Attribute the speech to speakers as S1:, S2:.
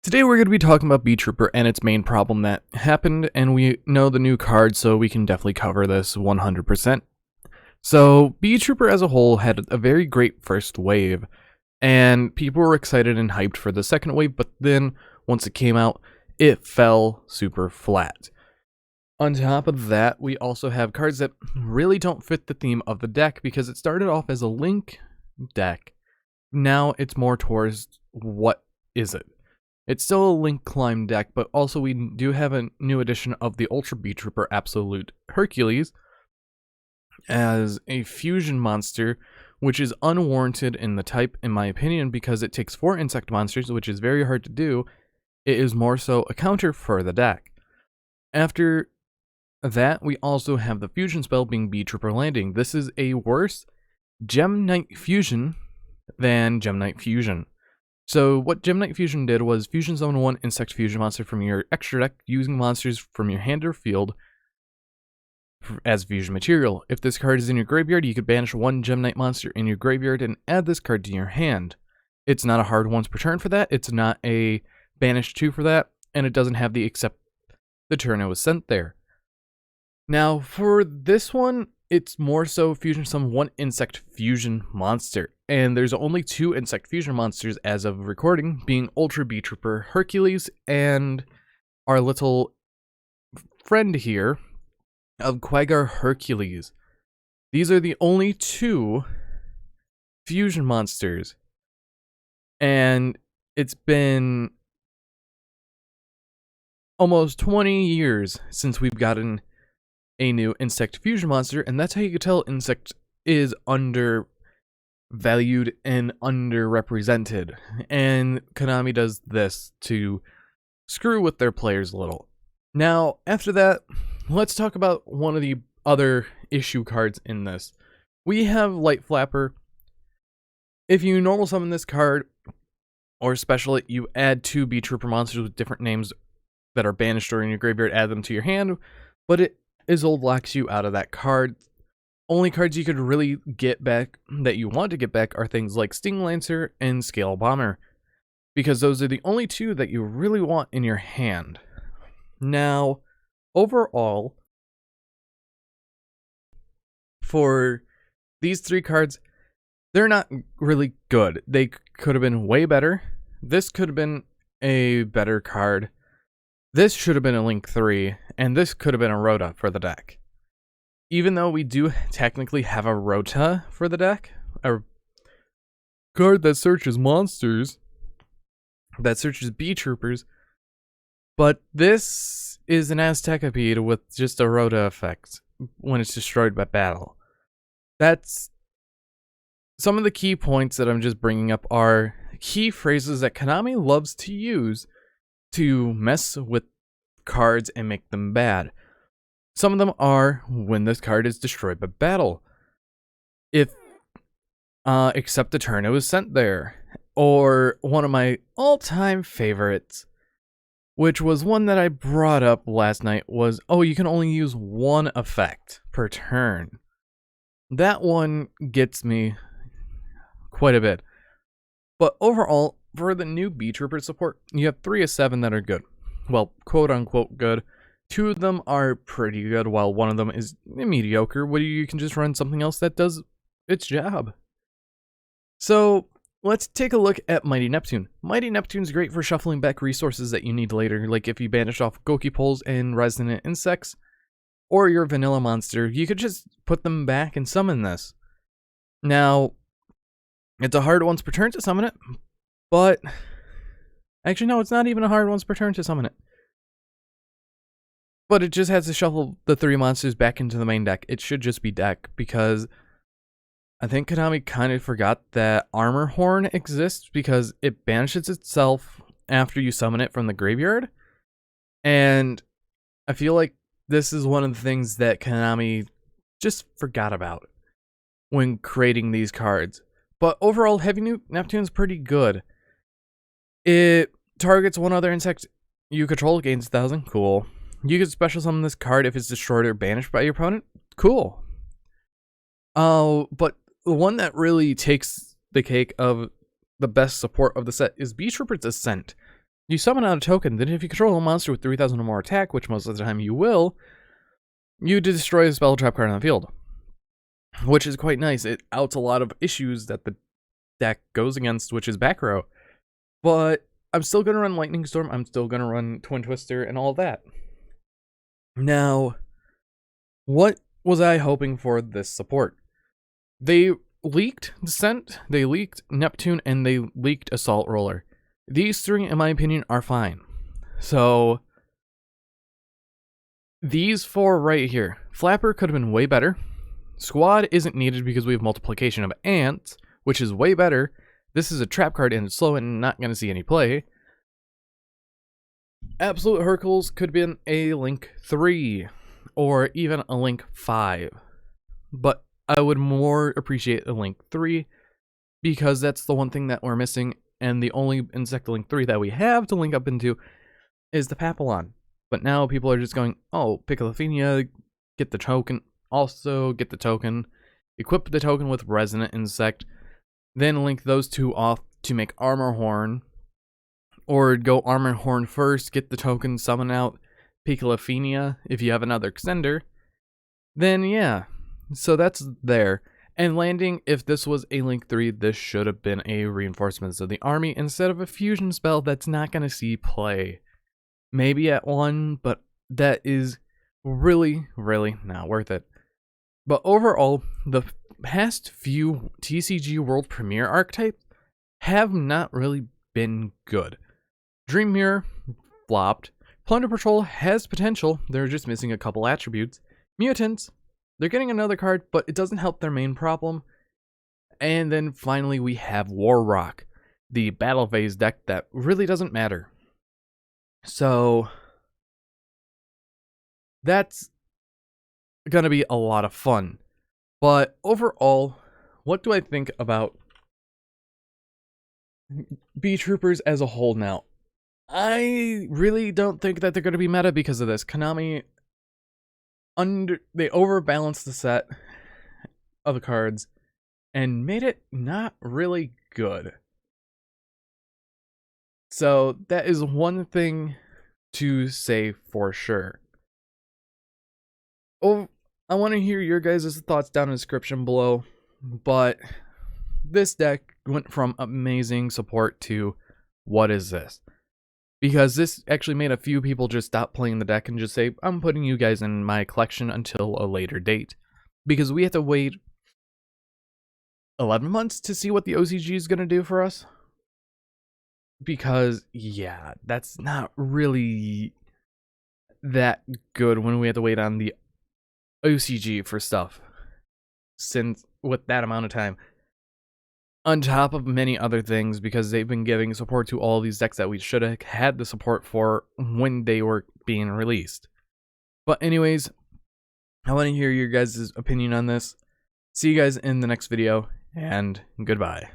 S1: Today we're going to be talking about Bee Trooper and its main problem that happened, and we know the new card, so we can definitely cover this 100%. So, Bee Trooper as a whole had a very great first wave, and people were excited and hyped for the second wave, but then, once it came out, it fell super flat. On top of that, we also have cards that really don't fit the theme of the deck, because it started off as a Link deck. Now it's more towards what is it? It's still a Link Climb deck, but also we do have a new edition of the Ultra Bee Trooper Absolute Hercules as a fusion monster, which is unwarranted in the type, in my opinion, because it takes 4 insect monsters, which is very hard to do. It is more so a counter for the deck. After that, we also have the fusion spell being Bee Trooper Landing. This is a worse Gem Knight Fusion than Gem Knight Fusion. So what Gem Knight Fusion did was fusion summon 1 insect fusion monster from your extra deck using monsters from your hand or field as fusion material. If this card is in your graveyard, you could banish 1 Gem Knight monster in your graveyard and add this card to your hand. It's not a hard once per turn for that, it's not a banish 2 for that, and it doesn't have the except the turn it was sent there. Now for this one, it's more so fusion summon 1 insect fusion monster. And there's only 2 insect fusion monsters as of recording, being Ultra Bee Trooper Hercules and our little friend here of Quaggar Hercules. These are the only 2 fusion monsters. And it's been almost 20 years since we've gotten a new insect fusion monster, and that's how you can tell insect is undervalued and underrepresented, and Konami does this to screw with their players a little. Now, after that, let's talk about one of the other issue cards in this. We have Light Flapper. If you normal summon this card, or special it, you add 2 Bee Trooper monsters with different names that are banished or in your graveyard, add them to your hand, but it Isolde locks you out of that card. Only cards you could really get back that you want to get back are things like Sting Lancer and Scale Bomber, because those are the only 2 that you really want in your hand. Now, overall, for these 3 cards, they're not really good. They could have been way better. This could have been a better card. This should have been a Link 3, and this could have been a Rota for the deck. Even though we do technically have a Rota for the deck, a card that searches monsters, that searches Bee Troopers, but this is an Aztekipede with just a Rota effect when it's destroyed by battle. That's some of the key points that I'm just bringing up are key phrases that Konami loves to use to mess with cards and make them bad. Some of them are when this card is destroyed by battle. If except the turn it was sent there. Or one of my all-time favorites, which was one that I brought up last night, was, oh, you can only use 1 effect per turn. That one gets me quite a bit. But overall, for the new Bee Trooper support, you have 3 of 7 that are good. Well, quote-unquote good. 2 of them are pretty good, while 1 of them is mediocre, where you can just run something else that does its job. So, let's take a look at Mighty Neptune. Mighty Neptune's great for shuffling back resources that you need later, like if you banish off Goki Poles and Resonant Insects, or your vanilla monster, you could just put them back and summon this. Now, it's a hard once per turn to summon it, but actually no, it's not even a hard once per turn to summon it. But it just has to shuffle the 3 monsters back into the main deck. It should just be deck, because I think Konami kind of forgot that Armor Horn exists, because it banishes itself after you summon it from the graveyard. And I feel like this is one of the things that Konami just forgot about when creating these cards. But overall, Heavy Neptune's pretty good. It targets 1 other insect you control, gains 1,000. Cool. You can special summon this card if it's destroyed or banished by your opponent. Cool. But the one that really takes the cake of the best support of the set is Bee Trooper's Ascent. You summon out a token, then if you control a monster with 3,000 or more attack, which most of the time you will, you destroy a spell trap card on the field. Which is quite nice. It outs a lot of issues that the deck goes against, which is back row. But I'm still going to run Lightning Storm, I'm still going to run Twin Twister, and all that. Now, what was I hoping for this support? They leaked Descent, they leaked Neptune, and they leaked Assault Roller. These three, in my opinion, are fine. So, these four right here. Flapper could have been way better. Squad isn't needed because we have multiplication of ants, which is way better. This is a trap card and it's slow and not going to see any play. Absolute Hercules could have been a Link 3 or even a Link 5. But I would more appreciate a Link 3 because that's the one thing that we're missing, and the only Insect Link 3 that we have to link up into is the Papillon. But now people are just going, oh, pick Lithenia, get the token, also get the token, equip the token with Resonant Insect, then link those two off to make Armor Horn, or go Armor Horn first, get the token, summon out Piccolithenia if you have another extender, then yeah, so that's there. And landing, if this was a Link 3, this should have been a Reinforcements of the Army instead of a fusion spell that's not going to see play. Maybe at 1, but that is really, really not worth it. But overall, the past few TCG World Premiere archetypes have not really been good. Dream Mirror flopped. Plunder Patrol has potential, they're just missing a couple attributes. Mutants, they're getting another card, but it doesn't help their main problem. And then finally we have War Rock, the battle phase deck that really doesn't matter. So that's gonna be a lot of fun. But overall, what do I think about B Troopers as a whole now? I really don't think that they're gonna be meta because of this. Konami they overbalanced the set of the cards and made it not really good. So that is one thing to say for sure. Oh, I want to hear your guys' thoughts down in the description below, but this deck went from amazing support to what is this? Because this actually made a few people just stop playing the deck and just say, I'm putting you guys in my collection until a later date. Because we have to wait 11 months to see what the OCG is going to do for us. Because, yeah, that's not really that good when we have to wait on the OCG for stuff. Since, with that amount of time. On top of many other things, because they've been giving support to all these decks that we should have had the support for when they were being released. But anyways, I want to hear your guys' opinion on this. See you guys in the next video, and goodbye.